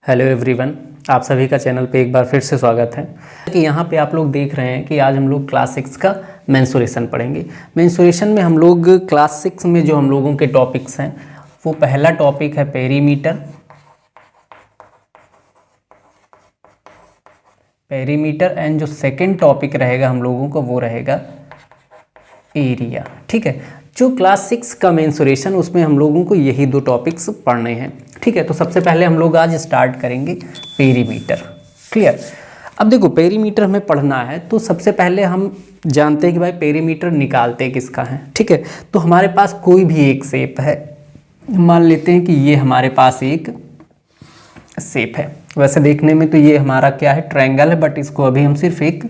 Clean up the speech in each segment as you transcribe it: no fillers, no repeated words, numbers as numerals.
Hello everyone, आप सभी का चैनल पे एक बार फिर से स्वागत है। कि यहाँ पे आप लोग देख रहे हैं कि आज हम लोग क्लास 6 का मेंसुरेशन पढ़ेंगे। मेंसुरेशन में हम लोग क्लास 6 में जो हम लोगों के टॉपिक्स हैं वो पहला टॉपिक है पेरीमीटर एंड जो सेकंड टॉपिक रहेगा हम लोगों को वो रहेगा एरिया। ठीक है, जो क्लास 6 का मेंसुरेशन उसमें हम लोगों को यही दो टॉपिक्स पढ़ने हैं। ठीक है, तो सबसे पहले हम लोग आज स्टार्ट करेंगे पेरीमीटर। क्लियर। अब देखो, पेरीमीटर हमें पढ़ना है तो सबसे पहले हम जानते हैं कि भाई पेरीमीटर निकालते किसका है। ठीक है, तो हमारे पास कोई भी एक शेप है, मान लेते हैं कि ये हमारे पास एक शेप है। वैसे देखने में तो ये हमारा क्या है, ट्रायंगल है, बट इसको अभी हम सिर्फ एक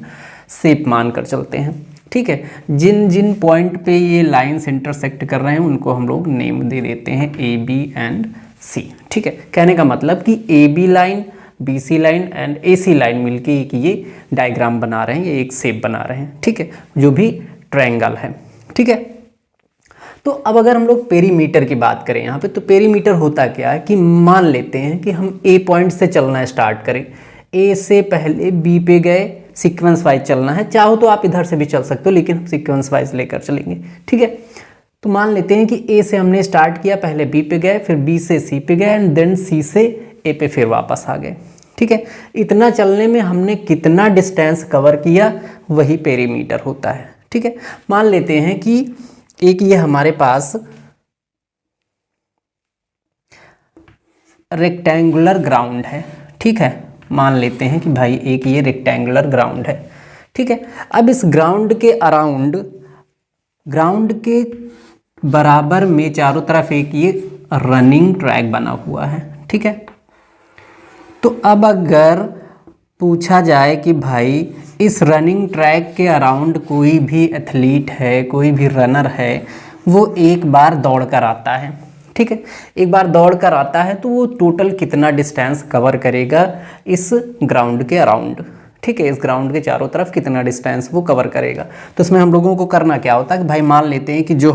शेप मान कर चलते हैं। ठीक है, जिन जिन पॉइंट पे ये लाइंस इंटरसेक्ट कर रहे हैं उनको हम लोग नेम दे देते हैं ए बी एंड सी। ठीक है, कहने का मतलब कि A B line, B C line and A C line मिलके एक ये डायग्राम बना रहे हैं, ये एक शेप बना रहे हैं। ठीक है, जो भी ट्रायंगल है। ठीक है, तो अब अगर हम लोग पेरीमीटर की बात करें यहाँ पे, तो पेरीमीटर होता क्या है कि मान लेते हैं कि हम ए पॉइंट से चलना स्टार्ट करें, ए से पहले बी पे गए, सीक्वेंस वाइज चलना है। चाहो तो आप इधर से भी चल सकते हो, लेकिन हम सीक्वेंस वाइज लेकर चलेंगे। ठीक है, तो मान लेते हैं कि ए से हमने स्टार्ट किया, पहले बी पे गए, फिर बी से सी पे गए एंड देन सी से ए पे फिर वापस आ गए। ठीक है, इतना चलने में हमने कितना डिस्टेंस कवर किया, वही पेरीमीटर होता है। ठीक है, मान लेते हैं कि एक ये हमारे पास रेक्टेंगुलर ग्राउंड है। ठीक है, मान लेते हैं कि भाई एक ये रेक्टेंगुलर ग्राउंड है। ठीक है, अब इस ग्राउंड के अराउंड, ग्राउंड के बराबर में चारों तरफ एक ये रनिंग ट्रैक बना हुआ है। ठीक है, तो अब अगर पूछा जाए कि भाई इस रनिंग ट्रैक के अराउंड कोई भी एथलीट है, कोई भी रनर है, वो एक बार दौड़ कर आता है। ठीक है, एक बार दौड़ कर आता है तो वो टोटल कितना डिस्टेंस कवर करेगा इस ग्राउंड के अराउंड। ठीक है, इस ग्राउंड के चारों तरफ कितना डिस्टेंस वो कवर करेगा। तो इसमें हम लोगों को करना क्या होता है कि भाई मान लेते हैं कि जो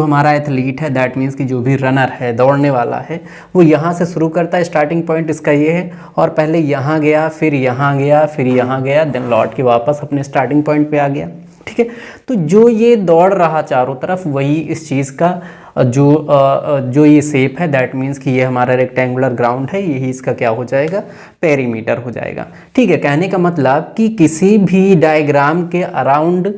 हमारा एथलीट है, दैट मीन्स कि जो भी रनर है, दौड़ने वाला है, वो यहाँ से शुरू करता है, स्टार्टिंग पॉइंट इसका ये है, और पहले यहाँ गया, फिर यहाँ गया, फिर यहाँ गया, देन लौट के वापस अपने स्टार्टिंग पॉइंट पे आ गया। ठीक है, तो जो ये दौड़ रहा चारों तरफ, वही इस चीज़ का जो ये शेप है, दैट मीन्स कि ये हमारा रेक्टेंगुलर ग्राउंड है, यही इसका क्या हो जाएगा, पेरीमीटर हो जाएगा। ठीक है, कहने का मतलब कि किसी भी डायग्राम के अराउंड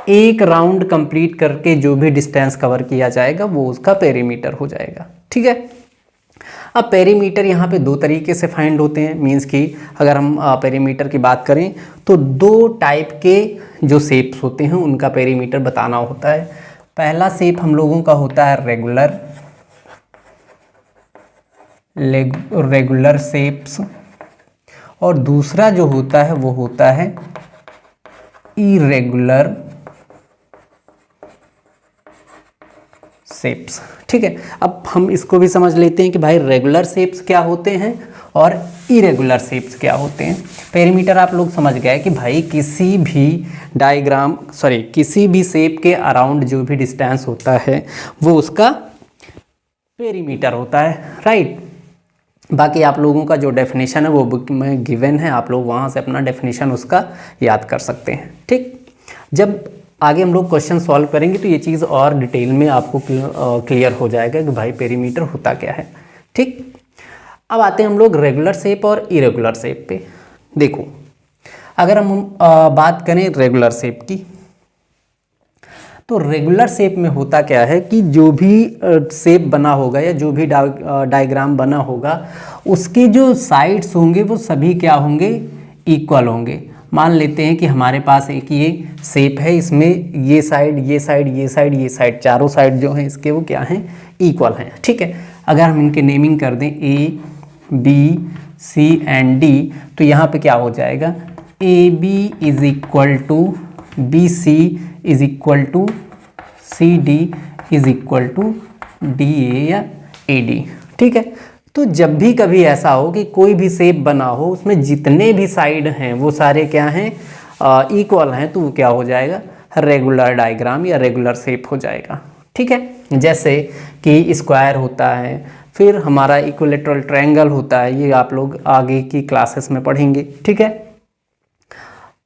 एक राउंड कंप्लीट करके जो भी डिस्टेंस कवर किया जाएगा वो उसका पेरीमीटर हो जाएगा। ठीक है, अब पेरीमीटर यहाँ पे दो तरीके से फाइंड होते हैं। मीन्स कि अगर हम पेरीमीटर की बात करें तो दो टाइप के जो शेप्स होते हैं उनका पेरीमीटर बताना होता है। पहला शेप हम लोगों का होता है रेगुलर शेप्स, और दूसरा जो होता है वो होता है इरेगुलर शेप्स। ठीक है, अब हम इसको भी समझ लेते हैं कि भाई रेगुलर शेप्स क्या होते हैं और इरेगुलर शेप्स क्या होते हैं। पेरीमीटर आप लोग समझ गए कि भाई किसी भी शेप के अराउंड जो भी डिस्टेंस होता है वो उसका पेरीमीटर होता है। राइट। बाकी आप लोगों का जो डेफिनेशन है वो बुक में गिवन है, आप लोग वहाँ से अपना डेफिनेशन उसका याद कर सकते हैं। ठीक, जब आगे हम लोग क्वेश्चन सॉल्व करेंगे तो ये चीज़ और डिटेल में आपको क्लियर हो जाएगा कि भाई पेरीमीटर होता क्या है। ठीक, अब आते हैं हम लोग रेगुलर शेप और इरेगुलर शेप पे। देखो, अगर हम बात करें रेगुलर शेप की, तो रेगुलर शेप में होता क्या है कि जो भी शेप बना होगा या जो भी डायग्राम बना होगा, उसके जो साइड्स होंगे वो सभी क्या होंगे, इक्वल होंगे। मान लेते हैं कि हमारे पास एक ये शेप है, इसमें ये साइड, ये साइड, ये साइड, ये साइड, चारों साइड जो हैं इसके वो क्या हैं, इक्वल हैं। ठीक है, अगर हम इनके नेमिंग कर दें A B C and D, तो यहाँ पे क्या हो जाएगा, A B is equal to B C is equal to C D is equal to D A या ए डी। ठीक है, तो जब भी कभी ऐसा हो कि कोई भी शेप बना हो, उसमें जितने भी साइड हैं वो सारे क्या हैं, इक्वल हैं, तो वो क्या हो जाएगा, रेगुलर डायग्राम या रेगुलर शेप हो जाएगा। ठीक है, जैसे कि स्क्वायर होता है, फिर हमारा इक्विलैटरल ट्रायंगल होता है, ये आप लोग आगे की क्लासेस में पढ़ेंगे, ठीक है।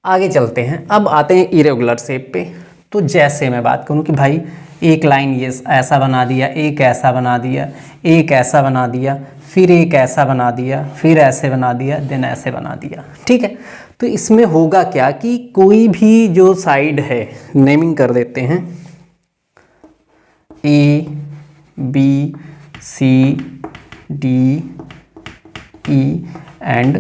आगे चलते हैं, अब आते हैं इरेगुलर शेप पे। तो जैसे मैं बात करूं कि भाई एक लाइन ये ऐसा बना दिया, एक ऐसा बना दिया, एक ऐसा बना दिया, फिर एक ऐसा बना दिया, फिर ऐसे बना दिया, देन ऐसे बना दिया, ठीक है। तो इसमें होगा क्या कि कोई भी जो साइड है, नेमिंग कर देते हैं A B C D E and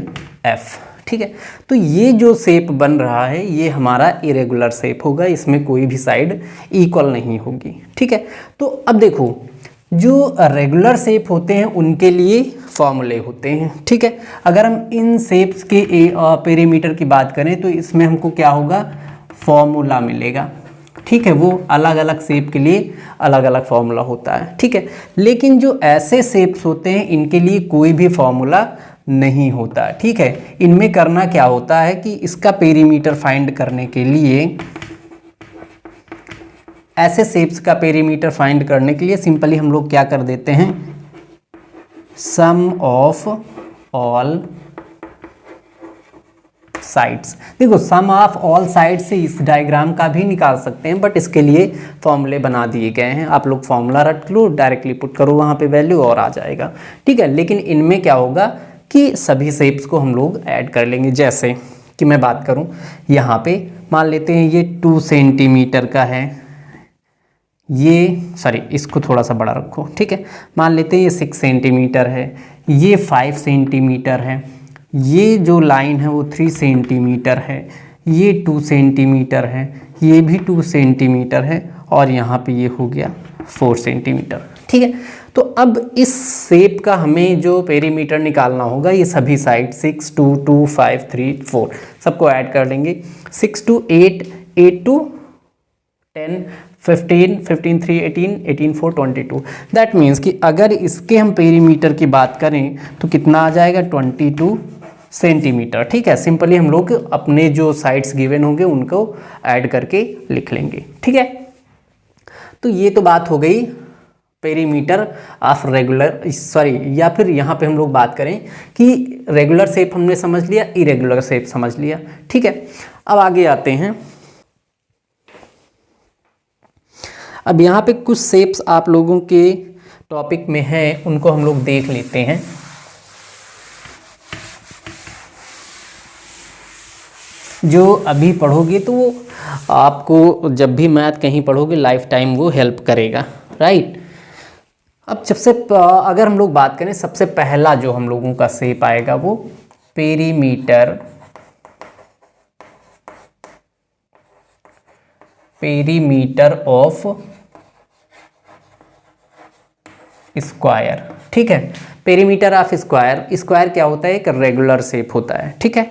F, ठीक है। तो ये जो शेप बन रहा है ये हमारा इरेगुलर शेप होगा, इसमें कोई भी साइड इक्वल नहीं होगी, ठीक है। तो अब देखो जो रेगुलर शेप होते हैं उनके लिए फॉर्मूले होते हैं, ठीक है। अगर हम इन शेप्स के पेरीमीटर की बात करें तो इसमें हमको क्या होगा, फॉर्मूला मिलेगा, ठीक है। वो अलग अलग शेप के लिए अलग अलग फॉर्मूला होता है, ठीक है। लेकिन जो ऐसे शेप्स होते हैं इनके लिए कोई भी फॉर्मूला नहीं होता, ठीक है। इनमें करना क्या होता है कि इसका पेरीमीटर फाइंड करने के लिए, ऐसे शेप्स का पेरीमीटर फाइंड करने के लिए सिंपली हम लोग क्या कर देते हैं, सम ऑफ ऑल साइड्स। देखो सम ऑफ ऑल साइड्स से इस डायग्राम का भी निकाल सकते हैं, बट इसके लिए फॉर्मूले बना दिए गए हैं, आप लोग फॉर्मूला रट लो, डायरेक्टली पुट करो वहाँ पे वैल्यू और आ जाएगा, ठीक है। लेकिन इनमें क्या होगा कि सभी शेप्स को हम लोग ऐड कर लेंगे। जैसे कि मैं बात करूँ यहाँ पे, मान लेते हैं ये 2 सेंटीमीटर का है, ये सॉरी इसको थोड़ा सा बड़ा रखो, ठीक है। मान लेते हैं ये 6 सेंटीमीटर है, ये 5 सेंटीमीटर है, ये जो लाइन है वो 3 सेंटीमीटर है, ये 2 सेंटीमीटर है, ये भी 2 सेंटीमीटर है, और यहाँ पे ये हो गया 4 सेंटीमीटर, ठीक है। तो अब इस शेप का हमें जो पेरीमीटर निकालना होगा, ये सभी साइड 6 2 2 5 3 4 सबको ऐड कर लेंगे। 6 2 8 8 2 10 15 15 3 18 18 4 22। दैट मीन्स कि अगर इसके हम पेरीमीटर की बात करें तो कितना आ जाएगा, 22 सेंटीमीटर, ठीक है। सिंपली हम लोग अपने जो साइड्स गिवन होंगे उनको ऐड करके लिख लेंगे, ठीक है। तो ये तो बात हो गई पेरीमीटर ऑफ रेगुलर, सॉरी, या फिर यहाँ पे हम लोग बात करें कि रेगुलर शेप हमने समझ लिया, इरेगुलर शेप समझ लिया, ठीक है। अब आगे आते हैं। अब यहाँ पे कुछ शेप्स आप लोगों के टॉपिक में हैं, उनको हम लोग देख लेते हैं। जो अभी पढ़ोगे तो वो आपको जब भी मैथ कहीं पढ़ोगे लाइफ टाइम वो हेल्प करेगा, राइट। अब सबसे अगर हम लोग बात करें, सबसे पहला जो हम लोगों का शेप आएगा वो पेरीमीटर ऑफ स्क्वायर, ठीक है। पेरीमीटर ऑफ स्क्वायर, स्क्वायर क्या होता है, एक रेगुलर शेप होता है, ठीक है।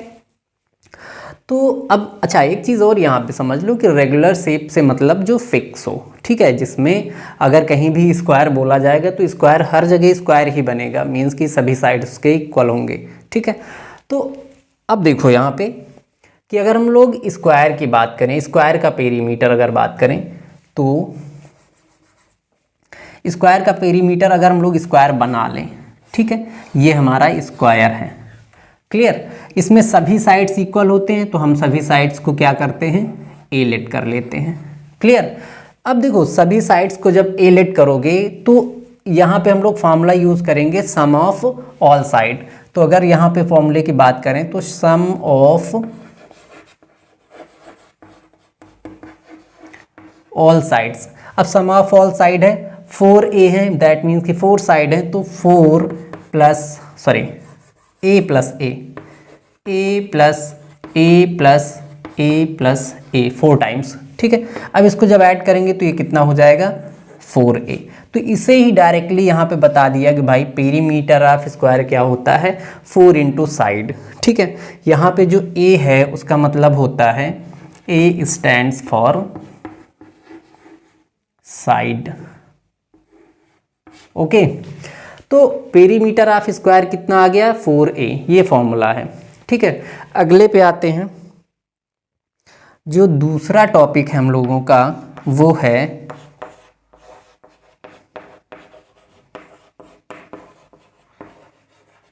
तो अब अच्छा एक चीज़ और यहाँ पे समझ लो कि रेगुलर शेप से मतलब जो फिक्स हो, ठीक है, जिसमें अगर कहीं भी स्क्वायर बोला जाएगा तो स्क्वायर हर जगह स्क्वायर ही बनेगा, मीन्स कि सभी साइड्स के इक्वल होंगे, ठीक है। तो अब देखो यहाँ पे कि अगर हम लोग स्क्वायर की बात करें, स्क्वायर का पेरीमीटर अगर बात करें तो स्क्वायर का पेरीमीटर अगर हम लोग स्क्वायर बना लें, ठीक है, ये हमारा स्क्वायर है, क्लियर। इसमें सभी साइड्स इक्वल होते हैं तो हम सभी साइड्स को क्या करते हैं, ए लेट कर लेते हैं, क्लियर। अब देखो सभी साइड्स को जब ए लेट करोगे तो यहाँ पे हम लोग फॉर्मूला यूज करेंगे सम ऑफ ऑल साइड। तो अगर यहाँ पे फॉर्मूले की बात करें तो सम ऑफ ऑल साइड्स, अब सम ऑफ ऑल साइड है 4a है, दैट मीन्स कि 4 साइड है तो 4 plus sorry a plus a, a plus a plus a plus a 4 times, ठीक है। अब इसको जब ऐड करेंगे तो ये कितना हो जाएगा 4a। तो इसे ही डायरेक्टली यहाँ पे बता दिया कि भाई पेरीमीटर ऑफ स्क्वायर क्या होता है, 4 इंटू साइड, ठीक है। यहाँ पे जो a है उसका मतलब होता है a stands for side, okay. तो पेरीमीटर ऑफ स्क्वायर कितना आ गया 4a, ये फॉर्मूला है, ठीक है। अगले पे आते हैं। जो दूसरा टॉपिक है हम लोगों का वो है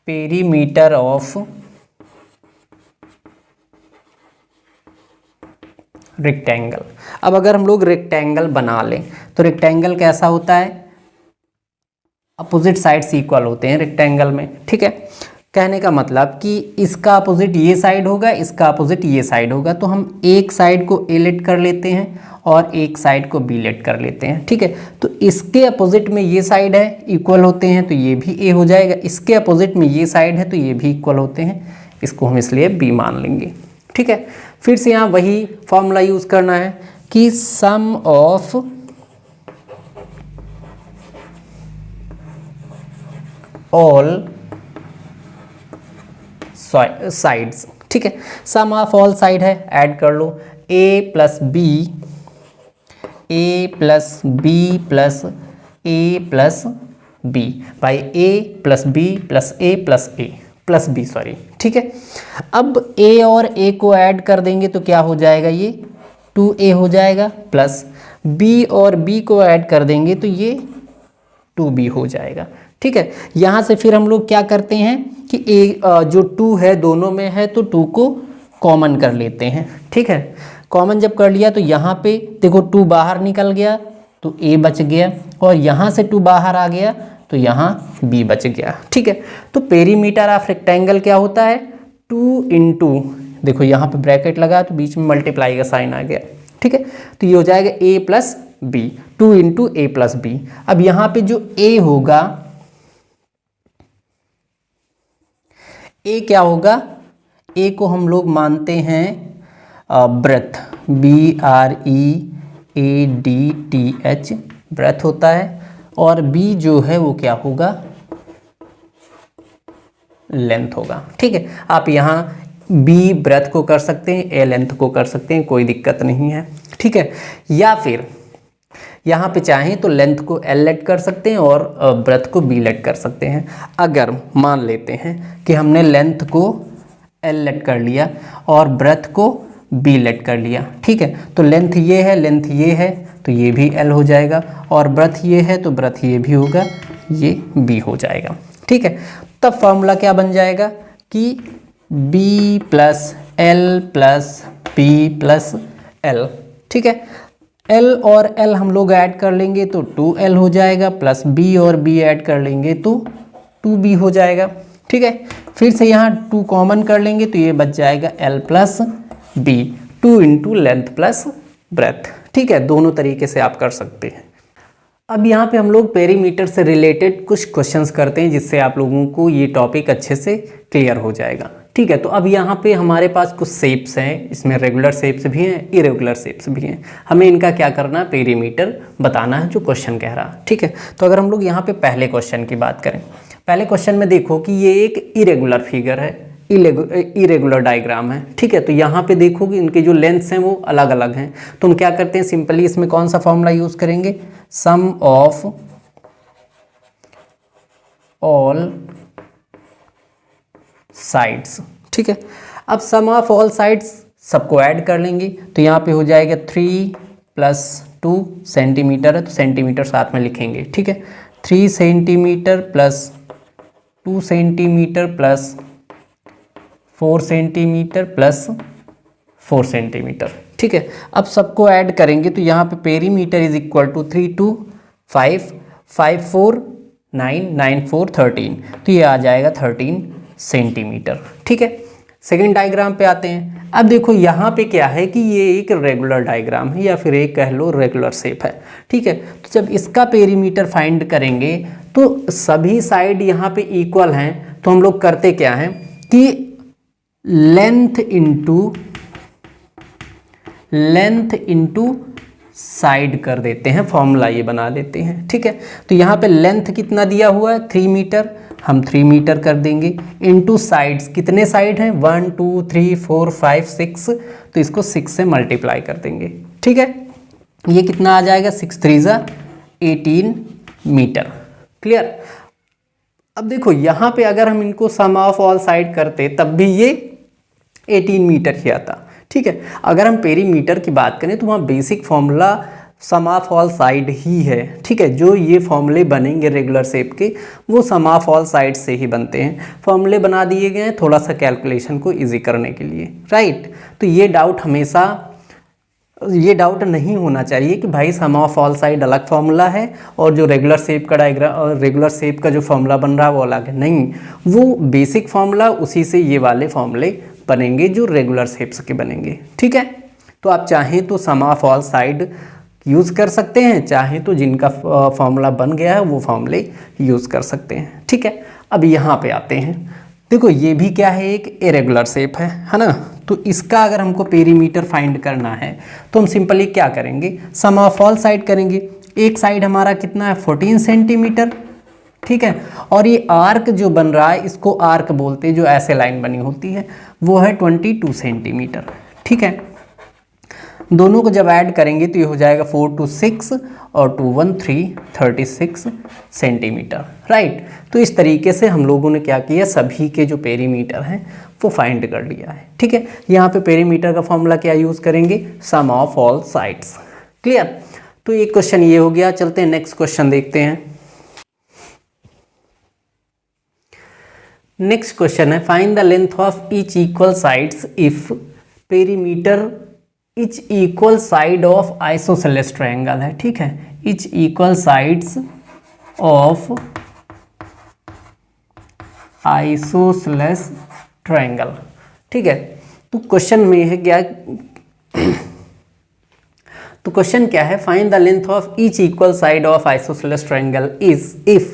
पेरीमीटर ऑफ रेक्टेंगल। अब अगर हम लोग रेक्टेंगल बना लें तो रेक्टेंगल कैसा होता है, अपोजिट साइड्स इक्वल होते हैं रेक्टेंगल में, ठीक है। कहने का मतलब कि इसका अपोजिट ये साइड होगा, इसका अपोजिट ये साइड होगा, तो हम एक साइड को ए लेट कर लेते हैं और एक साइड को बी लेट कर लेते हैं, ठीक है। तो इसके अपोजिट में ये साइड है, इक्वल होते हैं, तो ये भी ए हो जाएगा। इसके अपोजिट में ये साइड है तो ये भी इक्वल होते हैं, इसको हम इसलिए बी मान लेंगे, ठीक है। फिर से यहाँ वही फॉर्मूला यूज करना है कि सम ऑफ ऑल साइड्स, ठीक है। सम ऑफ ऑल साइड है, ऐड कर लो a plus b, a plus b plus a plus b by a plus b plus a plus a plus b, sorry, ठीक है। अब a और a को ऐड कर देंगे तो क्या हो जाएगा, ये 2a हो जाएगा, प्लस b और b को ऐड कर देंगे तो ये 2b हो जाएगा, ठीक है। यहाँ से फिर हम लोग क्या करते हैं कि जो 2 है दोनों में है तो 2 को कॉमन कर लेते हैं, ठीक है। कॉमन जब कर लिया तो यहाँ पे देखो 2 बाहर निकल गया तो a बच गया, और यहाँ से 2 बाहर आ गया तो यहाँ b बच गया, ठीक है। तो पेरीमीटर ऑफ रेक्टेंगल क्या होता है, 2 इंटू, देखो यहाँ पे ब्रैकेट लगा तो बीच में मल्टीप्लाई का साइन आ गया, ठीक है। तो ये हो जाएगा a plus b, 2 into a plus b. अब यहाँ पे जो a होगा, a क्या होगा, a को हम लोग मानते हैं ब्रेथ, BREADTH ब्रेथ होता है, और b जो है वो क्या होगा, लेंथ होगा, ठीक है। आप यहाँ b ब्रेथ को कर सकते हैं, a लेंथ को कर सकते हैं, कोई दिक्कत नहीं है, ठीक है। या फिर यहाँ पे चाहें तो लेंथ को L लेट कर सकते हैं और ब्रेथ को B लेट कर सकते हैं। अगर मान लेते हैं कि हमने लेंथ को L लेट कर लिया और ब्रेथ को B लेट कर लिया, ठीक है, तो लेंथ ये है, लेंथ ये है, तो ये भी L हो जाएगा, और ब्रेथ ये है तो ब्रेथ ये भी होगा, ये B हो जाएगा, ठीक है। तब फॉर्मूला क्या बन जाएगा कि B plus L plus B plus L, ठीक है। L और L हम लोग ऐड कर लेंगे तो 2L हो जाएगा, प्लस B और B ऐड कर लेंगे तो 2B हो जाएगा, ठीक है। फिर से यहाँ 2 कॉमन कर लेंगे तो ये बच जाएगा L plus B, 2 into length plus breadth, ठीक है। दोनों तरीके से आप कर सकते हैं। अब यहाँ पे हम लोग पेरीमीटर से रिलेटेड कुछ क्वेश्चंस करते हैं जिससे आप लोगों को ये टॉपिक अच्छे से क्लियर हो जाएगा, ठीक है। तो अब यहाँ पे हमारे पास कुछ शेप्स हैं, इसमें रेगुलर शेप्स भी हैं, इरेगुलर शेप्स भी हैं। हमें इनका क्या करना है, पेरीमीटर बताना है जो क्वेश्चन कह रहा है, ठीक है। तो अगर हम लोग यहाँ पे पहले क्वेश्चन की बात करें, पहले क्वेश्चन में देखो कि ये एक इरेगुलर फिगर है, इरेगुलर डायग्राम है, ठीक है। तो यहाँ पे देखो कि इनके जो लेंथ्स हैं वो अलग अलग हैं, तो हम क्या करते हैं, सिंपली इसमें कौन सा फॉर्मूला यूज करेंगे, सम ऑफ ऑल साइड्स, ठीक है। अब सम ऑफ ऑल साइड्स सबको ऐड कर लेंगे तो यहाँ पे हो जाएगा 3 प्लस 2 सेंटीमीटर है तो सेंटीमीटर साथ में लिखेंगे, ठीक है। 3 centimetre plus 2 centimetre plus 4 centimetre plus 4 centimetre, ठीक है। अब सबको ऐड करेंगे तो यहाँ पे पेरीमीटर इज इक्वल टू 3 2 5 5 4 9 9 4 13, तो ये आ जाएगा 13 सेंटीमीटर, ठीक है। सेकेंड डायग्राम पे आते हैं। अब देखो यहाँ पे क्या है कि ये एक रेगुलर डायग्राम है या फिर एक कह लो रेगुलर शेप है, ठीक है। तो जब इसका पेरीमीटर फाइंड करेंगे तो सभी साइड यहाँ पे इक्वल हैं, तो हम लोग करते क्या हैं कि लेंथ इंटू साइड कर देते हैं, फॉर्मूला ये बना देते हैं, ठीक है। तो यहाँ पे लेंथ कितना दिया हुआ है 3 मीटर, हम 3 मीटर कर देंगे, इनटू साइड्स, कितने साइड हैं 1 2 3 4 5 6, तो इसको 6 से मल्टीप्लाई कर देंगे, ठीक है। ये कितना आ जाएगा 6 3 जा 18 मीटर, क्लियर। अब देखो यहाँ पे अगर हम इनको सम ऑफ ऑल साइड करते तब भी ये 18 मीटर ही आता, ठीक है। अगर हम पेरीमीटर की बात करें तो वहाँ basic formula sum of all side ही है, ठीक है। जो ये फॉर्मूले बनेंगे रेगुलर शेप के वो सम ऑफ ऑल साइड से ही बनते हैं। फॉर्मूले बना दिए गए हैं थोड़ा सा कैलकुलेशन को इजी करने के लिए, राइट। तो ये डाउट नहीं होना चाहिए कि भाई सम ऑफ ऑल साइड अलग फॉर्मूला है और जो रेगुलर शेप का डायग्राम, रेगुलर शेप का जो फॉर्मूला बन रहा है वो अलग है। नहीं, वो बेसिक फॉर्मूला, उसी से ये वाले फॉर्मूले बनेंगे जो रेगुलर शेप्स के बनेंगे, ठीक है। तो आप चाहें तो सम ऑफ ऑल साइड यूज़ कर सकते हैं, चाहें तो जिनका फॉर्मूला बन गया है वो फॉर्मूले यूज़ कर सकते हैं, ठीक है। अब यहाँ पे आते हैं, देखो ये भी क्या है, एक इरेगुलर शेप है ना। तो इसका अगर हमको पेरीमीटर फाइंड करना है तो हम सिंपली क्या करेंगे, सम ऑफ ऑल साइड करेंगे। एक साइड हमारा कितना है 14 सेंटीमीटर, ठीक है। और ये आर्क जो बन रहा है इसको आर्क बोलते हैं, जो ऐसे लाइन बनी होती है वो है 22 सेंटीमीटर, ठीक है। दोनों को जब ऐड करेंगे तो ये हो जाएगा 4 2 6 और 2 1 3 36 सेंटीमीटर, राइट। तो इस तरीके से हम लोगों ने क्या किया, सभी के जो पेरीमीटर हैं वो फाइंड कर लिया है, ठीक है। यहाँ पे पेरीमीटर का फॉर्मूला क्या यूज़ करेंगे, सम ऑफ ऑल साइड्स, क्लियर। तो एक क्वेश्चन ये हो गया। चलते हैं नेक्स्ट क्वेश्चन देखते हैं। नेक्स्ट क्वेश्चन है, find the length of each equal sides if perimeter etch equal side of isosceles triangle है, ठीक है। Etch equal sides of isosceles triangle, ठीक है। तो क्वेश्चन में है क्या, तो क्वेश्चन क्या है, find the length of each equal side of isosceles triangle is if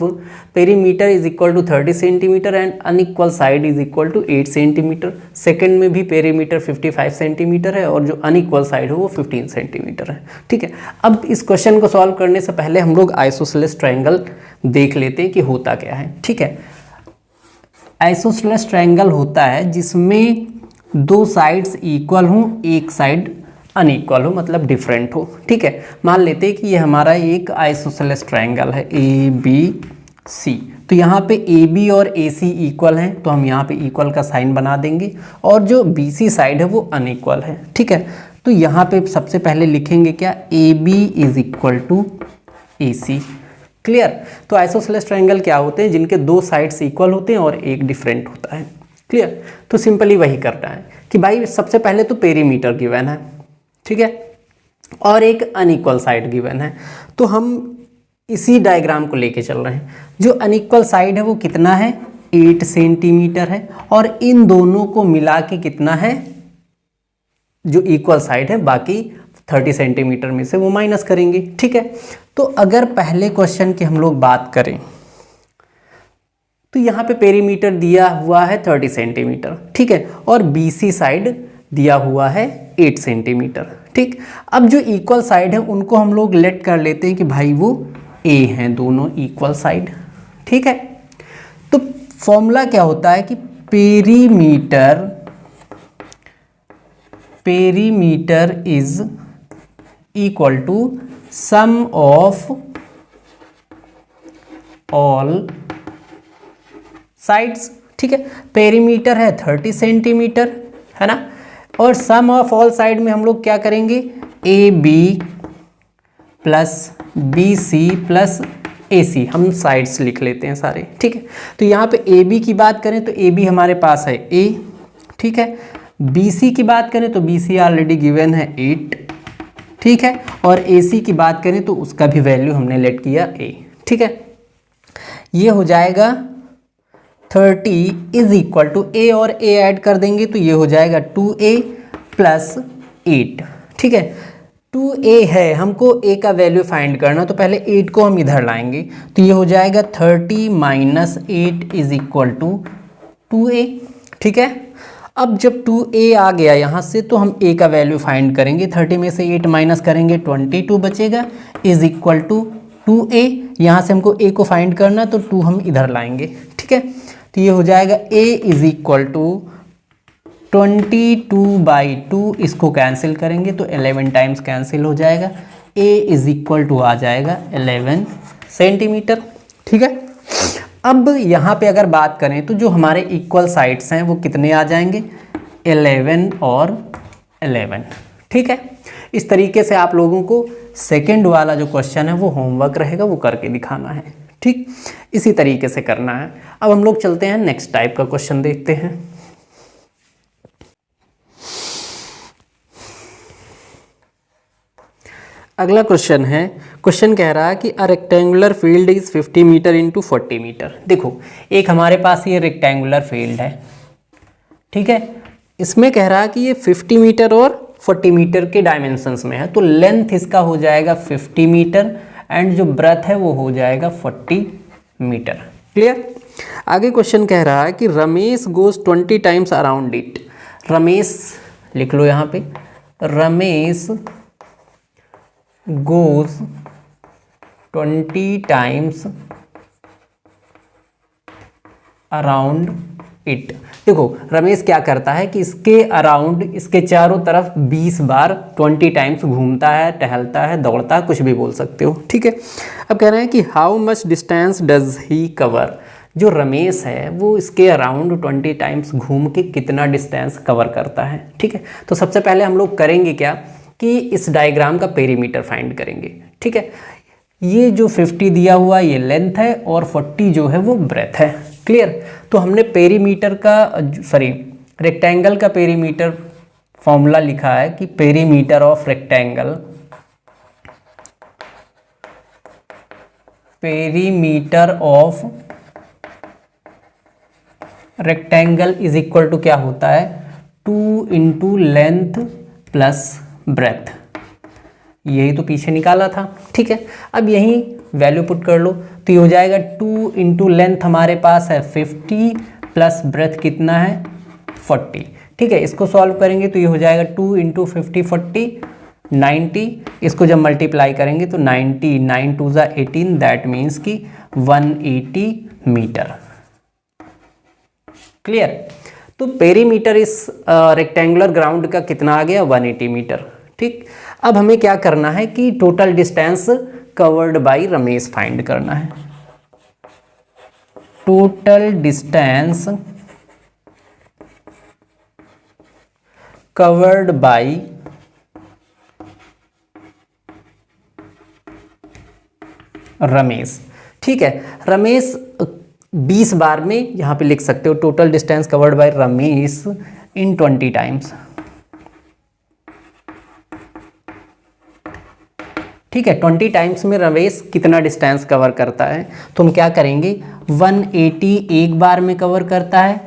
perimeter is equal to 30 centimetre and unequal side is equal to 8 centimetre. Second में भी पेरीमीटर 55 सेंटीमीटर है और जो अनइक्वल साइड है वो 15 सेंटीमीटर है, ठीक है। अब इस क्वेश्चन को सॉल्व करने से पहले हम लोग आइसोसेलेस ट्रायंगल देख लेते हैं कि होता क्या है, ठीक है। आइसोसेलेस ट्रायंगल होता है जिसमें दो साइड्स इक्वल हों, एक साइड अनइक्वल हो, मतलब डिफरेंट हो, ठीक है। मान लेते हैं कि ये हमारा एक आइसोसेलेस ट्रायंगल है ए बी सी। तो यहाँ पे ए बी और ए सी इक्वल हैं तो हम यहाँ पे इक्वल का साइन बना देंगे और जो बी सी साइड है वो अनइक्वल है, ठीक है। तो यहाँ पे सबसे पहले लिखेंगे क्या, A B is equal to A C, clear. तो आइसोसेलेस ट्रायंगल क्या होते हैं, जिनके दो साइड्स इक्वल होते हैं और एक डिफरेंट होता है, क्लियर। तो सिंपली वही करना है कि भाई सबसे पहले तो पेरीमीटर गिवन है, ठीक है, और एक अनइक्वल साइड गिवन है। तो हम इसी डायग्राम को लेके चल रहे हैं। जो अनइक्वल साइड है वो कितना है, 8 सेंटीमीटर है, और इन दोनों को मिला के कितना है, जो इक्वल साइड है बाकी 30 सेंटीमीटर में से वो माइनस करेंगे, ठीक है। तो अगर पहले क्वेश्चन की हम लोग बात करें तो यहाँ पे पेरीमीटर दिया हुआ है 30 सेंटीमीटर, ठीक है, और बीसी साइड दिया हुआ है 8 सेंटीमीटर, ठीक। अब जो इक्वल साइड है उनको हम लोग लेट कर लेते हैं कि भाई वो ए हैं, दोनों इक्वल साइड, ठीक है। तो फॉर्मूला क्या होता है कि perimeter is equal to sum of all sides, ठीक है। पेरीमीटर है 30 सेंटीमीटर, है ना, और सम ऑफ ऑल साइड में हम लोग क्या करेंगे, A B plus B C plus A C, हम साइड्स लिख लेते हैं सारे, ठीक है। तो यहाँ पे ए बी की बात करें तो ए बी हमारे पास है ए, ठीक है। बी सी की बात करें तो बी सी ऑलरेडी गिवन है 8, ठीक है, और ए सी की बात करें तो उसका भी वैल्यू हमने लेट किया ए, ठीक है। ये हो जाएगा 30 इज इक्वल टू ए और ए ऐड कर देंगे तो ये हो जाएगा 2a प्लस 8, ठीक है। 2a है, हमको a का वैल्यू फाइंड करना, तो पहले 8 को हम इधर लाएंगे तो ये हो जाएगा 30 minus 8 is equal to 2a, ठीक है। अब जब 2a आ गया यहाँ से तो हम a का वैल्यू फाइंड करेंगे, 30 में से 8 माइनस करेंगे 22 बचेगा, इज इक्वल टू 2a। यहाँ से हमको a को फाइंड करना तो 2 हम इधर लाएंगे, ठीक है। तो ये हो जाएगा a इज इक्वल टू 22/2, इसको कैंसिल करेंगे तो 11 टाइम्स कैंसिल हो जाएगा, a इज इक्वल टू आ जाएगा 11 सेंटीमीटर, ठीक है। अब यहाँ पे अगर बात करें तो जो हमारे इक्वल साइड्स हैं वो कितने आ जाएंगे, 11 और 11, ठीक है। इस तरीके से आप लोगों को सेकंड वाला जो क्वेश्चन है वो होमवर्क रहेगा, वो करके दिखाना है। ठीक, इसी तरीके से करना है। अब हम लोग चलते हैं नेक्स्ट टाइप का क्वेश्चन देखते हैं। अगला क्वेश्चन है, क्वेश्चन कह रहा है कि a rectangular field is 50 metre into 40 metre. देखो एक हमारे पास ये रेक्टेंगुलर फील्ड है, ठीक है, इसमें कह रहा है कि ये 50 मीटर और 40 मीटर के डायमेंशंस में है, तो लेंथ इसका हो जाएगा 50 मीटर एंड जो ब्रेथ है वो हो जाएगा 40 मीटर। क्लियर। आगे क्वेश्चन कह रहा है कि Ramesh goes 20 times around it. Ramesh लिख लो यहाँ पे, Ramesh goes 20 times around it. देखो रमेश क्या करता है कि इसके अराउंड, इसके चारों तरफ 20 बार 20 टाइम्स घूमता है, टहलता है, दौड़ता है, कुछ भी बोल सकते हो। ठीक है, अब कह रहे हैं कि how much distance does he cover. जो रमेश है वो इसके अराउंड 20 टाइम्स घूम के कितना डिस्टेंस कवर करता है। ठीक है, तो सबसे पहले हम लोग करेंगे क्या कि इस डायग्राम का पेरीमीटर फाइंड करेंगे। ठीक है, ये जो 50 दिया हुआ ये लेंथ है और 40 जो है वो ब्रेथ है। क्लियर। तो हमने पेरीमीटर का, सॉरी, रेक्टेंगल का पेरीमीटर फॉर्मूला लिखा है कि perimeter of rectangle, perimeter of rectangle is equal to क्या होता है, 2 इंटू लेंथ प्लस ब्रेथ। यही तो पीछे निकाला था। ठीक है, अब यही वैल्यू पुट कर लो तो ये हो जाएगा 2 इंटू लेंथ हमारे पास है 50 प्लस ब्रेथ कितना है 40। ठीक है, इसको सॉल्व करेंगे तो ये हो जाएगा 2 इंटू 50 40 90। इसको जब मल्टीप्लाई करेंगे तो 90 9 2 ज़ा 18, दैट मीन्स कि 180 मीटर। क्लियर। तो पेरीमीटर इस रेक्टेंगुलर ग्राउंड का कितना आ गया, 180 मीटर। ठीक, अब हमें क्या करना है कि total distance covered by Ramesh find करना है। Total distance covered by Ramesh. ठीक है, रमेश 20 बार में यहां पे लिख सकते हो total distance covered by Ramesh in 20 times. ठीक है, 20 टाइम्स में रमेश कितना डिस्टेंस कवर करता है, तो हम क्या करेंगे 180 एक बार में कवर करता है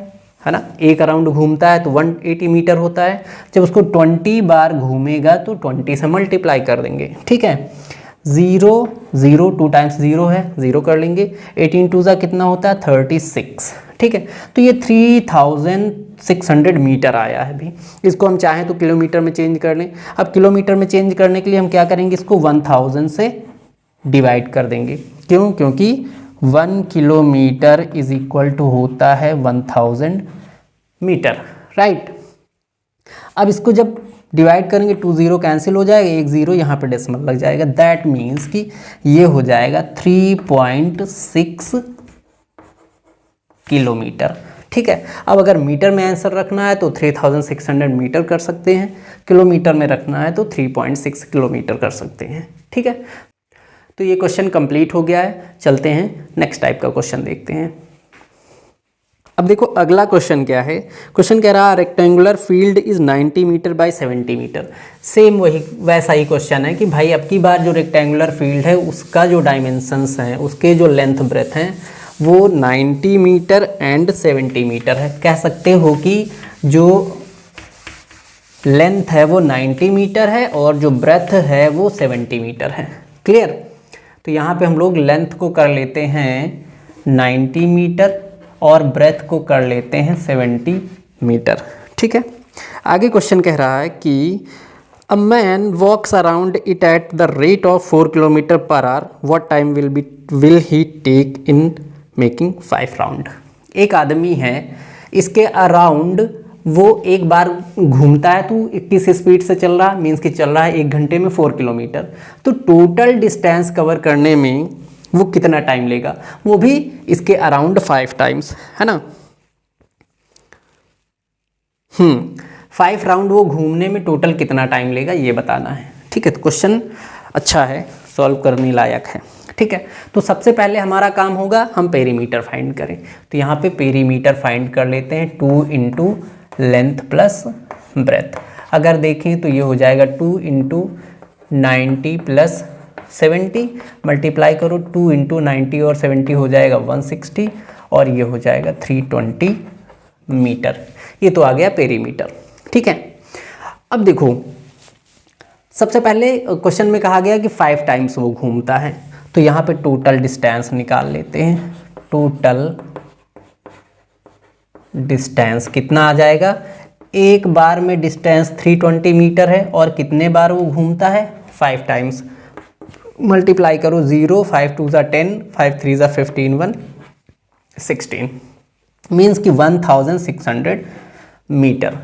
ना, एक राउंड घूमता है तो 180 मीटर होता है। जब उसको 20 बार घूमेगा तो 20 से मल्टीप्लाई कर देंगे। ठीक है, 0 0 2 टाइम्स 0 है, 0 कर लेंगे, 18 2 ज़ा कितना होता है 36। ठीक है, तो ये 3600 मीटर आया है। अभी इसको हम चाहें तो किलोमीटर में चेंज कर लें। अब किलोमीटर में चेंज करने के लिए हम क्या करेंगे, इसको 1000 से डिवाइड कर देंगे। क्यों, क्योंकि 1 किलोमीटर इज इक्वल टू होता है 1000 मीटर। राइट। अब इसको जब डिवाइड करेंगे 2 0 कैंसिल हो जाएगा, 1 0 यहाँ पे डेसिमल लग जाएगा, दैट मीन्स कि ये हो जाएगा 3.6 किलोमीटर। ठीक है, अब अगर मीटर में आंसर रखना है तो 3600 मीटर कर सकते हैं, किलोमीटर में रखना है तो 3.6 किलोमीटर कर सकते हैं। ठीक है, तो ये क्वेश्चन कंप्लीट हो गया है। चलते हैं नेक्स्ट टाइप का क्वेश्चन देखते हैं। अब देखो अगला क्वेश्चन क्या है, क्वेश्चन कह रहा है rectangular field is 90 metre by 70 metre. Same वही वैसा ही क्वेश्चन है कि भाई अब की बार जो रेक्टेंगुलर फील्ड है उसका जो डायमेंशंस हैं, उसके जो लेंथ ब्रेथ हैं वो 90 मीटर एंड 70 मीटर है। कह सकते हो कि जो लेंथ है वो 90 मीटर है और जो ब्रेथ है वो 70 मीटर है। क्लियर। तो यहाँ पे हम लोग लेंथ को कर लेते हैं 90 मीटर और ब्रेथ को कर लेते हैं 70 मीटर। ठीक है, आगे क्वेश्चन कह रहा है कि a man walks around it at the rate of 4 kilometre per hour, what time will he take in making 5 round. एक आदमी है, इसके अराउंड वो एक बार घूमता है तो किस स्पीड से चल रहा है, मीन्स कि चल रहा है 1 घंटे में 4 किलोमीटर। तो टोटल डिस्टेंस कवर करने में वो कितना टाइम लेगा, वो भी इसके अराउंड 5 टाइम्स, है ना। 5 राउंड वो घूमने में टोटल कितना टाइम लेगा ये बताना है। ठीक है, तो क्वेश्चन अच्छा है, सॉल्व करने लायक है। ठीक है, तो सबसे पहले हमारा काम होगा हम पेरीमीटर फाइंड करें। तो यहाँ पे पेरीमीटर फाइंड कर लेते हैं, 2 इंटू लेंथ प्लस ब्रेथ। अगर देखें तो ये हो जाएगा 2 इंटू 90 प्लस 70, मल्टीप्लाई करो 2 इंटू 90 और 70 हो जाएगा 160 और ये हो जाएगा 320 मीटर। ये तो आ गया पेरीमीटर। ठीक है, अब देखो सबसे पहले क्वेश्चन में कहा गया कि 5 टाइम्स वो घूमता है, तो यहाँ पे टोटल डिस्टेंस निकाल लेते हैं। टोटल डिस्टेंस कितना आ जाएगा, एक बार में डिस्टेंस 320 मीटर है और कितने बार वो घूमता है, 5 टाइम्स। मल्टीप्लाई करो 0, 5 2 10, 5 3 15, 1 16, मीन्स कि 1600 मीटर।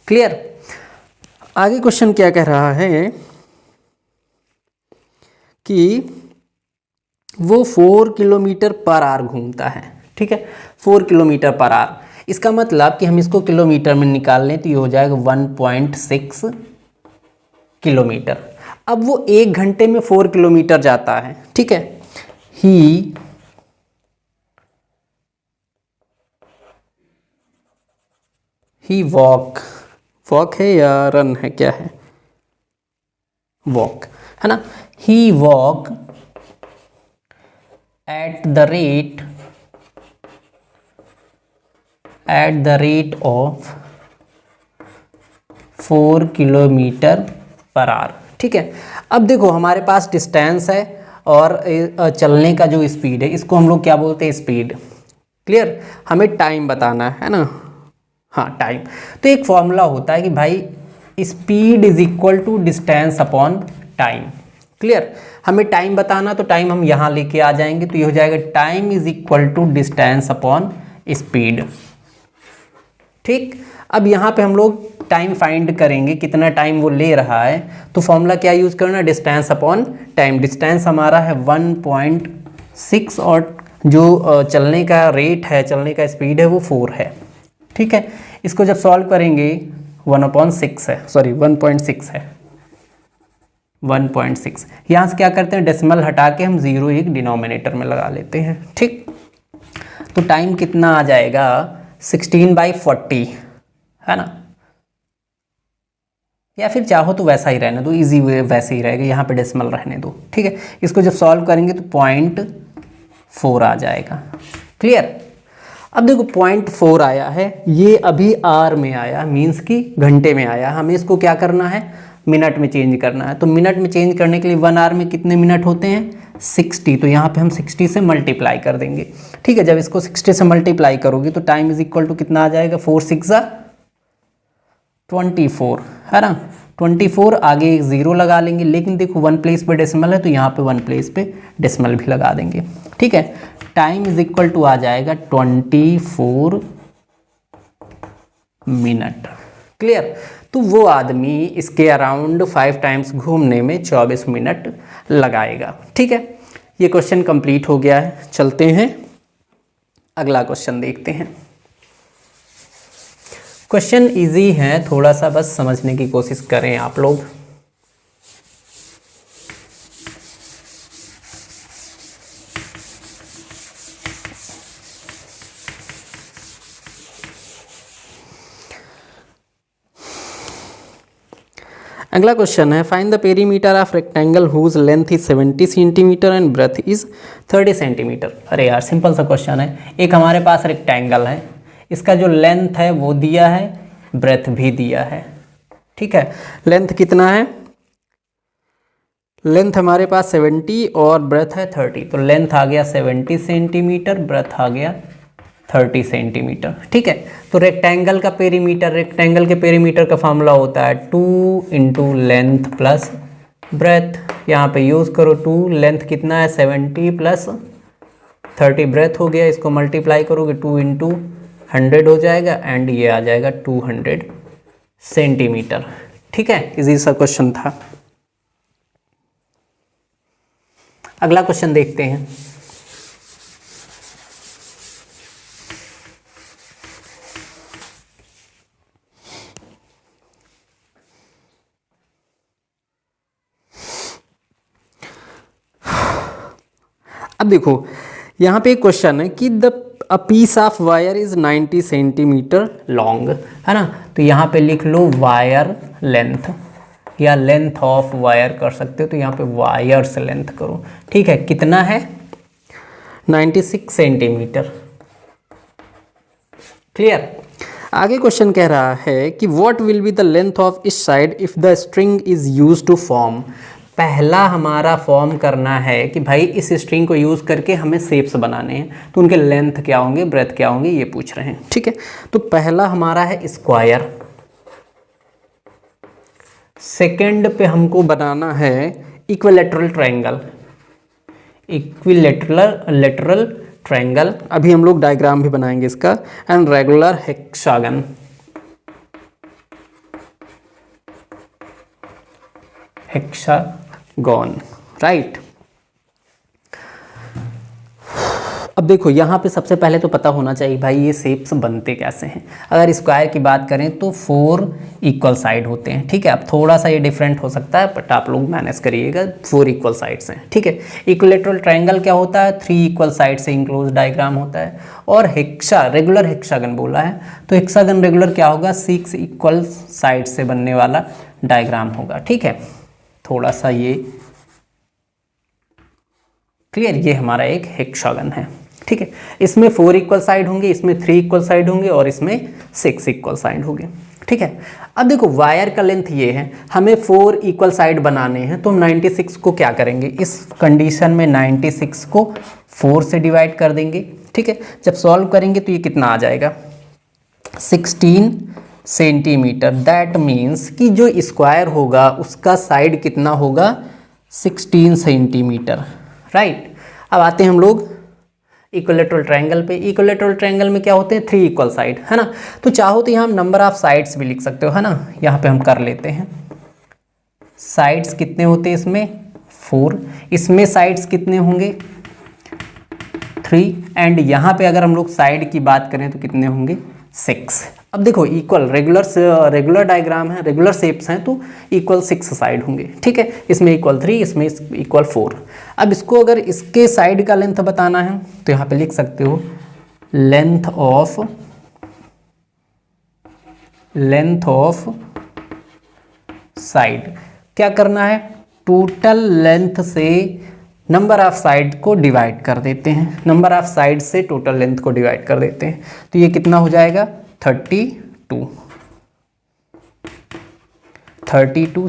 क्लियर। आगे क्वेश्चन क्या कह रहा है कि वो 4 किलोमीटर पर आवर घूमता है। ठीक है, 4 किलोमीटर पर आवर, इसका मतलब कि हम इसको किलोमीटर में निकाल लें तो ये हो जाएगा 1.6 किलोमीटर। अब वो 1 घंटे में 4 किलोमीटर जाता है। ठीक है, ही वॉक है या रन है, क्या है, वॉक है ना। He walk at the rate of 4 kilometre per hour. ठीक है, अब देखो हमारे पास डिस्टेंस है और चलने का जो स्पीड है इसको हम लोग क्या बोलते हैं, स्पीड। क्लियर, हमें टाइम बताना है ना, हाँ टाइम। तो एक फॉर्मूला होता है कि भाई speed is equal to distance upon time. Clear, हमें टाइम बताना तो टाइम हम यहाँ लेके आ जाएंगे, तो ये हो जाएगा time is equal to distance upon speed. ठीक, अब यहाँ पे हम लोग टाइम फाइंड करेंगे, कितना टाइम वो ले रहा है, तो फॉर्मूला क्या यूज़ करना, डिस्टेंस अपॉन टाइम। डिस्टेंस हमारा है 1.6 और जो चलने का रेट है, चलने का स्पीड है वो 4 है। ठीक है, इसको जब सॉल्व करेंगे 1/6 है, सॉरी 1.6 है, 1.6। यहाँ से क्या करते हैं, डेसिमल हटा के हम 0 एक डिनोमिनेटर में लगा लेते हैं। ठीक, तो टाइम कितना आ जाएगा 16/40 है ना, या फिर चाहो तो वैसा ही रहने दो, इजी वे वैसे ही रहेगा, यहाँ पे डेसिमल रहने दो। ठीक है, इसको जब सॉल्व करेंगे तो 0.4 आ जाएगा। क्लियर। अब देखो 0.4 आया है, ये अभी आर में आया, मीन्स कि घंटे में आया, हमें इसको क्या करना है, मिनट में चेंज करना है। तो मिनट में चेंज करने के लिए 1 आवर में कितने मिनट होते हैं, 60। तो यहाँ पे हम 60 से मल्टीप्लाई कर देंगे। ठीक है, जब इसको 60 से मल्टीप्लाई करोगे तो टाइम इज इक्वल टू कितना आ जाएगा, 4 6 24 है ना। 24 आगे 0 लगा लेंगे, लेकिन देखो 1 प्लेस पे डेसिमल है तो यहाँ पे 1 प्लेस पे डेसिमल भी लगा देंगे। ठीक है, टाइम इज इक्वल टू आ जाएगा 24 मिनट। क्लियर। तो वो आदमी इसके अराउंड 5 टाइम्स घूमने में 24 मिनट लगाएगा। ठीक है, ये क्वेश्चन कंप्लीट हो गया है। चलते हैं अगला क्वेश्चन देखते हैं। क्वेश्चन इजी है, थोड़ा सा बस समझने की कोशिश करें आप लोग। अगला क्वेश्चन है, find the perimeter of rectangle whose length is 70 centimetre and breadth is 30 centimetre. अरे यार सिंपल सा क्वेश्चन है। एक हमारे पास रेक्टेंगल है, इसका जो लेंथ है वो दिया है, ब्रेथ भी दिया है। ठीक है, लेंथ कितना है, लेंथ हमारे पास 70 और ब्रेथ है 30। तो लेंथ आ गया 70 सेंटीमीटर, ब्रेथ आ गया 30 सेंटीमीटर। ठीक है, तो रेक्टेंगल का पेरीमीटर, रेक्टेंगल के पेरीमीटर का फॉर्मूला होता है 2 इंटू लेंथ प्लस ब्रेथ। यहाँ पे यूज़ करो 2, लेंथ कितना है 70 प्लस 30 ब्रेथ हो गया, इसको मल्टीप्लाई करोगे 2 इंटू 100 हो जाएगा एंड ये आ जाएगा 200 सेंटीमीटर। ठीक है, इजी सा क्वेश्चन था। अगला क्वेश्चन देखते हैं। अब देखो यहाँ पे एक क्वेश्चन है कि a piece of wire is 90 centimetre long, है ना। तो यहाँ पे लिख लो वायर लेंथ या लेंथ ऑफ वायर कर सकते हो, तो यहाँ पे वायर से लेंथ करो, ठीक है। कितना है 96 सेंटीमीटर। क्लियर। आगे क्वेश्चन कह रहा है कि what will be the length of this side if the string is use to form. पहला हमारा फॉर्म करना है कि भाई इस स्ट्रिंग को यूज करके हमें शेप्स बनाने हैं, तो उनके लेंथ क्या होंगे, ब्रेथ क्या होंगे, ये पूछ रहे हैं, ठीक है। तो पहला हमारा है स्क्वायर, सेकंड पे हमको बनाना है इक्विलैटरल ट्रायंगल, इक्विलैटरल ट्रायंगल, अभी हम लोग डायग्राम भी बनाएंगे इसका, and regular hexagon, hexagon, right. अब देखो यहाँ पे सबसे पहले तो पता होना चाहिए भाई ये शेप्स बनते कैसे हैं। अगर स्क्वायर की बात करें तो 4 इक्वल साइड होते हैं, ठीक है। अब थोड़ा सा ये डिफरेंट हो सकता है बट आप लोग मैनेज करिएगा, 4 इक्वल साइड्स हैं, ठीक है। इक्विलैटरल ट्रायंगल क्या होता है, 3 इक्वल साइड से इंक्लोज डायग्राम होता है। और रेगुलर हेक्सागन बोला है, तो हेक्सागन रेगुलर क्या होगा, 6 इक्वल साइड से बनने वाला डायग्राम होगा, ठीक है। थोड़ा सा ये क्लियर, ये हमारा एक हेक्सागन है, ठीक है। इसमें 4 इक्वल साइड होंगे, इसमें 3 इक्वल साइड होंगे और इसमें 6 इक्वल साइड होंगे, ठीक है। अब देखो वायर का लेंथ ये है, हमें 4 इक्वल साइड बनाने हैं, तो हम 96 को क्या करेंगे, इस कंडीशन में 96 को 4 से डिवाइड कर देंगे, ठीक है। जब सॉल्व करेंगे तो ये कितना आ जाएगा, 16 सेंटीमीटर। दैट मीन्स कि जो स्क्वायर होगा उसका साइड कितना होगा, 16 सेंटीमीटर, राइट। अब आते हैं हम लोग इक्विलैटरल ट्रायंगल पे। इक्विलैटरल ट्रायंगल में क्या होते हैं, 3 इक्वल साइड, है ना। तो चाहो तो यहाँ हम नंबर ऑफ साइड्स भी लिख सकते हो, है ना। यहाँ पे हम कर लेते हैं, साइड्स कितने होते हैं इसमें, 4, इसमें साइड्स कितने होंगे, 3, एंड यहाँ पे अगर हम लोग साइड की बात करें तो कितने होंगे, 6। अब देखो इक्वल रेगुलर डायग्राम है, रेगुलर शेप्स हैं, तो इक्वल 6 साइड होंगे, ठीक है। इसमें इक्वल 3, इसमें इक्वल 4। अब इसको अगर इसके साइड का लेंथ बताना है तो यहाँ पे लिख सकते हो लेंथ ऑफ साइड। क्या करना है, टोटल लेंथ से नंबर ऑफ साइड को डिवाइड कर देते हैं, नंबर ऑफ साइड से टोटल लेंथ को डिवाइड कर देते हैं, तो ये कितना हो जाएगा, 32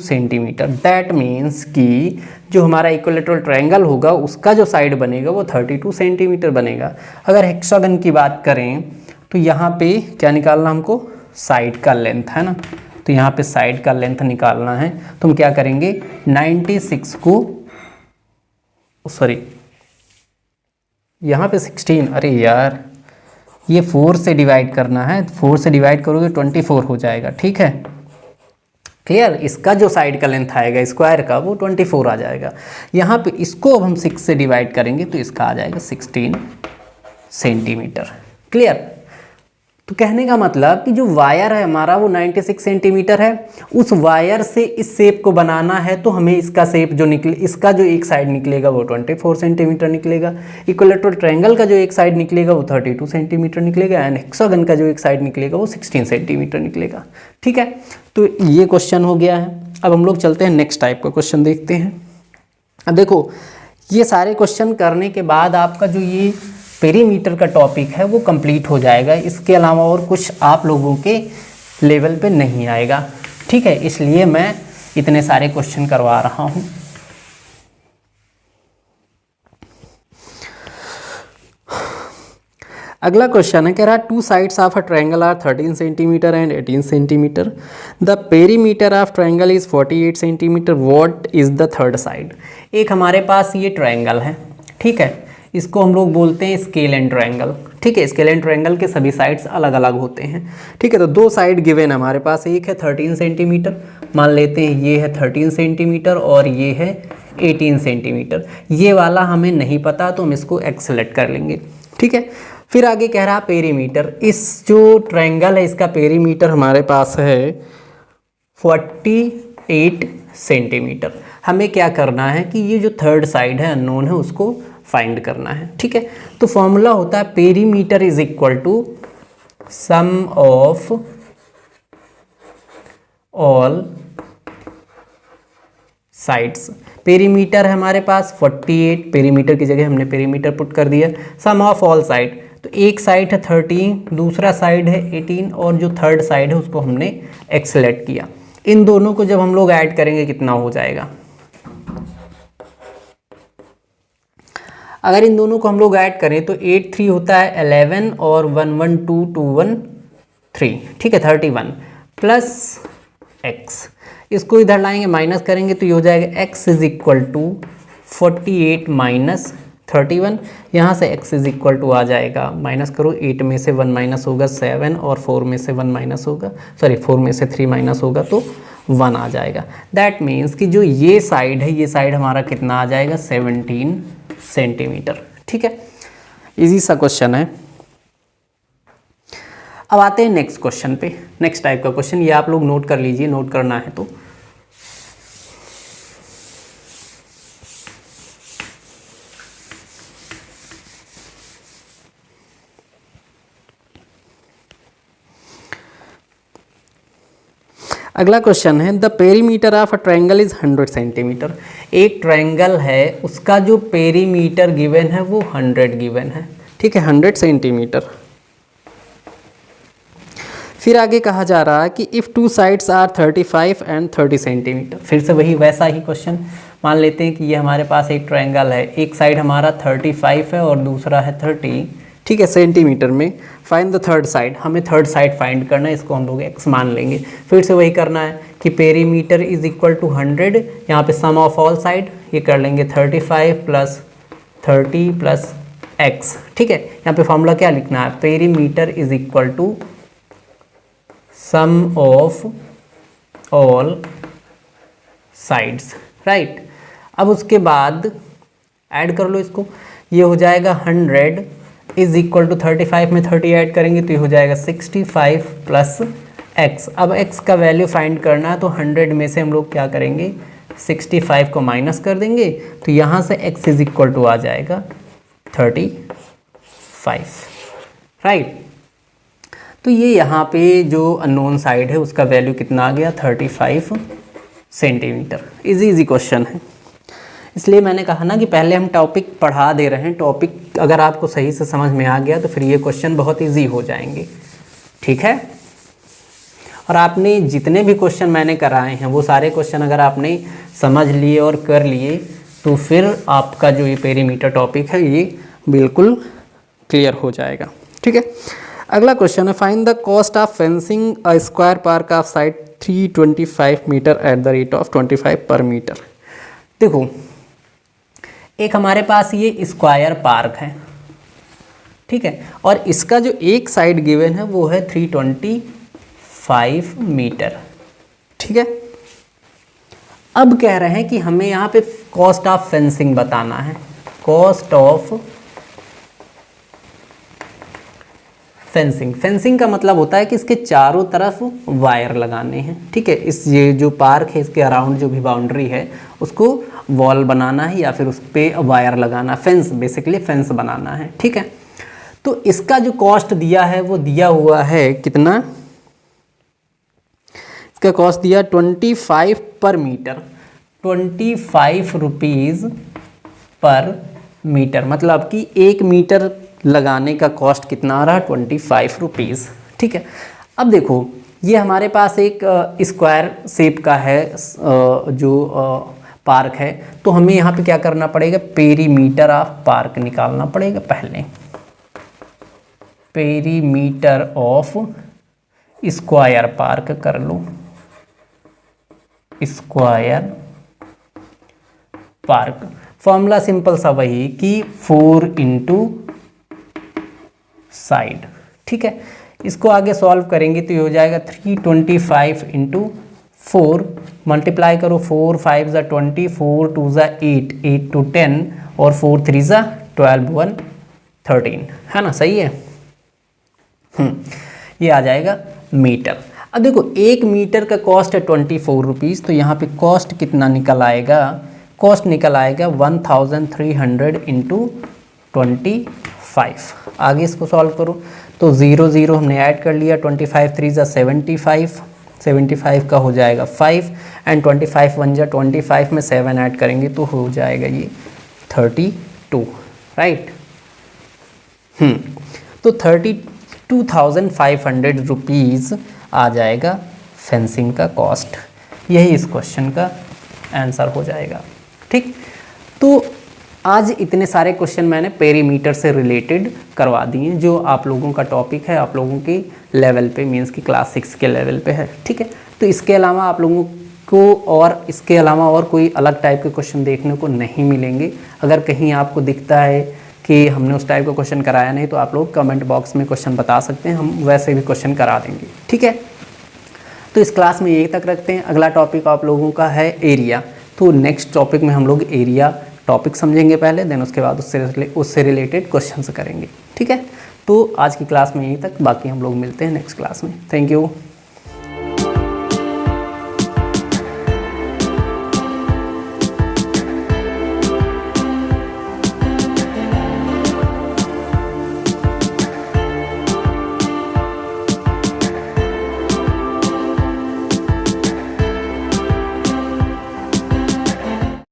सेंटीमीटर। दैट मीन्स कि जो हमारा इक्विलैटरल ट्रायंगल होगा उसका जो साइड बनेगा वो 32 सेंटीमीटर बनेगा। अगर हेक्सागन की बात करें तो यहाँ पे क्या निकालना हमको, साइड का लेंथ, है ना। तो यहाँ पे साइड का लेंथ निकालना है, तो हम क्या करेंगे, 96 को यहाँ पे 16, अरे यार ये 4 से डिवाइड करना है, 4 से डिवाइड करोगे 24 हो जाएगा, ठीक है। क्लियर। इसका जो साइड का लेंथ आएगा स्क्वायर का वो 24 आ जाएगा। यहाँ पे इसको अब हम 6 से डिवाइड करेंगे तो इसका आ जाएगा 16 सेंटीमीटर। क्लियर। तो कहने का मतलब कि जो वायर है हमारा वो 96 सेंटीमीटर है, उस वायर से इस शेप को बनाना है तो हमें इसका शेप जो निकले, इसका जो एक साइड निकलेगा वो 24 सेंटीमीटर निकलेगा, इक्विलैटरल ट्रायंगल का जो एक साइड निकलेगा वो 32 सेंटीमीटर निकलेगा, एंड हेक्सागन का जो एक साइड निकलेगा वो 16 सेंटीमीटर निकलेगा, ठीक है। तो ये क्वेश्चन हो गया है। अब हम लोग चलते हैं नेक्स्ट टाइप का क्वेश्चन देखते हैं। अब देखो ये सारे क्वेश्चन करने के बाद आपका जो ये पेरीमीटर का टॉपिक है वो कंप्लीट हो जाएगा। इसके अलावा और कुछ आप लोगों के लेवल पे नहीं आएगा, ठीक है। इसलिए मैं इतने सारे क्वेश्चन करवा रहा हूँ। अगला क्वेश्चन है, कह रहा है 2 sides of a triangle are 13 centimetre and 18 centimetre. The perimeter of triangle is 48 centimetre. What is the third side. एक हमारे पास ये ट्रायंगल है, ठीक है, इसको हम लोग बोलते हैं स्केल एंड ट्रायंगल, ठीक है। स्केल एंड ट्रायंगल के सभी साइड्स अलग अलग होते हैं, ठीक है। तो 2 साइड गिवन हमारे पास, एक है 13 सेंटीमीटर, मान लेते हैं ये है 13 सेंटीमीटर और ये है 18 सेंटीमीटर। ये वाला हमें नहीं पता तो हम इसको एक्स सेलेक्ट कर लेंगे, ठीक है। फिर आगे कह रहा पेरीमीटर, इस जो ट्रायंगल है इसका पेरीमीटर हमारे पास है 48 सेंटीमीटर। हमें क्या करना है कि ये जो थर्ड साइड है अननोन है उसको फाइंड करना है। ठीक है, तो फॉर्मूला होता है perimeter is equal to sum of all sides. Perimeter है हमारे पास 48, पेरीमीटर की जगह हमने पेरीमीटर पुट कर दिया। सम ऑफ ऑल साइड, तो एक साइड है 13, दूसरा साइड है 18 और जो थर्ड साइड है उसको हमने x सेलेक्ट किया। इन दोनों को जब हम लोग ऐड करेंगे कितना हो जाएगा? अगर इन दोनों को हम लोग ऐड करें तो 8 3 होता है 11 और 1 1 2 2 1 3, ठीक है 31 प्लस x। इसको इधर लाएंगे माइनस करेंगे तो ये हो जाएगा x is equal to 48 minus 31। यहाँ से x इज इक्वल टू आ जाएगा, माइनस करो, 8 में से 1 माइनस होगा 7 और 4 में से 1 माइनस होगा, सॉरी 4 में से 3 माइनस होगा तो 1 आ जाएगा। दैट मीन्स कि जो ये साइड है, ये साइड हमारा कितना आ जाएगा? 17 सेंटीमीटर। ठीक है, इजी सा क्वेश्चन है। अब आते हैं नेक्स्ट क्वेश्चन पे, नेक्स्ट टाइप का क्वेश्चन। ये आप लोग नोट कर लीजिए, नोट करना है तो। अगला क्वेश्चन है the perimeter of a triangle is 100 centimetre. एक ट्रायंगल है, उसका जो पेरीमीटर गिवन है वो 100 गिवन है। ठीक है, 100 सेंटीमीटर। फिर आगे कहा जा रहा है कि if two sides are 35 and 30 centimetre. फिर से वही वैसा ही क्वेश्चन। मान लेते हैं कि ये हमारे पास एक ट्रायंगल है, एक साइड हमारा 35 है और दूसरा है 30, ठीक है, सेंटीमीटर में। फाइंड द थर्ड साइड, हमें थर्ड साइड फाइंड करना है, इसको हम लोग x मान लेंगे। फिर से वही करना है कि पेरीमीटर इज इक्वल टू 100, यहाँ पे सम ऑफ ऑल साइड, ये कर लेंगे 35 प्लस 30 प्लस x। ठीक है, यहाँ पे फॉर्मूला क्या लिखना है? Perimeter is equal to sum of all sides, right. अब उसके बाद ऐड कर लो इसको, ये हो जाएगा 100 इज इक्वल टू 35 में 30 ऐड करेंगे तो ये हो जाएगा 65 प्लस x। अब x का वैल्यू फाइंड करना है तो 100 में से हम लोग क्या करेंगे? 65 को माइनस कर देंगे तो यहाँ से x इज इक्वल टू आ जाएगा 35, राइट। तो ये यहाँ पे जो अननोन साइड है उसका वैल्यू कितना आ गया? 35 सेंटीमीटर। इजी क्वेश्चन है, इसलिए मैंने कहा ना कि पहले हम टॉपिक पढ़ा दे रहे हैं। टॉपिक अगर आपको सही से समझ में आ गया तो फिर ये क्वेश्चन बहुत इजी हो जाएंगे, ठीक है। और आपने जितने भी क्वेश्चन मैंने कराए हैं वो सारे क्वेश्चन अगर आपने समझ लिए और कर लिए तो फिर आपका जो ये पेरीमीटर टॉपिक है ये बिल्कुल क्लियर हो जाएगा, ठीक है। अगला क्वेश्चन है find the cost of fencing a square park of side 325 metre at the rate of 25 per metre. देखो, एक हमारे पास ये स्क्वायर पार्क है, ठीक है, और इसका जो एक साइड गिवन है वो है 325 मीटर, ठीक है। अब कह रहे हैं कि हमें यहाँ पे कॉस्ट ऑफ फेंसिंग बताना है। कॉस्ट ऑफ फेंसिंग, फेंसिंग का मतलब होता है कि इसके चारों तरफ वायर लगाने हैं, ठीक है। इस ये जो पार्क है इसके अराउंड जो भी बाउंड्री है उसको वॉल बनाना है या फिर उस पर वायर लगाना, फेंस, बेसिकली फेंस बनाना है, ठीक है। तो इसका जो कॉस्ट दिया है वो दिया हुआ है कितना? इसका कॉस्ट दिया 25 पर मीटर, 25 रुपीज़ पर मीटर, मतलब कि 1 मीटर लगाने का कॉस्ट कितना आ रहा है? 25 रुपीज़, ठीक है। अब देखो, ये हमारे पास एक स्क्वायर शेप का है जो पार्क है, तो हमें यहाँ पे क्या करना पड़ेगा? पेरीमीटर ऑफ पार्क निकालना पड़ेगा पहले। पेरीमीटर ऑफ स्क्वायर पार्क कर लो, स्क्वायर पार्क। फॉर्मूला सिंपल सा वही कि 4 इंटू साइड, ठीक है। इसको आगे सॉल्व करेंगे तो ये हो जाएगा 325 इंटू 4, मल्टीप्लाई करो, 4 5 ज़ा 20, 4 2 ज़ा 8, 8 to 10 और 4 3 ज़ा 12, 1 13, है ना, सही है। ये आ जाएगा मीटर। अब देखो, 1 मीटर का कॉस्ट है 24 रुपीज़, तो यहाँ पे कॉस्ट कितना निकल आएगा? कॉस्ट निकल आएगा 1300 इंटू 25। आगे इसको सॉल्व करो तो 0 0 हमने ऐड कर लिया, 25 3 ज़ा 75, 75 का हो जाएगा 5 एंड 25 1 जा 25 में 7 ऐड करेंगे तो हो जाएगा ये 32, राइट। तो 32,500 रुपीज़ आ जाएगा फेंसिंग का कॉस्ट। यही इस क्वेश्चन का आंसर हो जाएगा, ठीक। तो आज इतने सारे क्वेश्चन मैंने पेरीमीटर से रिलेटेड करवा दिए, जो आप लोगों का टॉपिक है, आप लोगों के लेवल पे, मीन्स की क्लास 6 के लेवल पे है, ठीक है। तो इसके अलावा आप लोगों को और इसके अलावा और कोई अलग टाइप के क्वेश्चन देखने को नहीं मिलेंगे। अगर कहीं आपको दिखता है कि हमने उस टाइप का क्वेश्चन कराया नहीं तो आप लोग कमेंट बॉक्स में क्वेश्चन बता सकते हैं, हम वैसे भी क्वेश्चन करा देंगे, ठीक है। तो इस क्लास में यही तक रखते हैं। अगला टॉपिक आप लोगों का है एरिया। तो नेक्स्ट टॉपिक में हम लोग एरिया टॉपिक समझेंगे पहले, देन उसके बाद उससे रिलेटेड क्वेश्चंस करेंगे, ठीक है। तो आज की क्लास में यहीं तक, बाकी हम लोग मिलते हैं नेक्स्ट क्लास में। Thank you.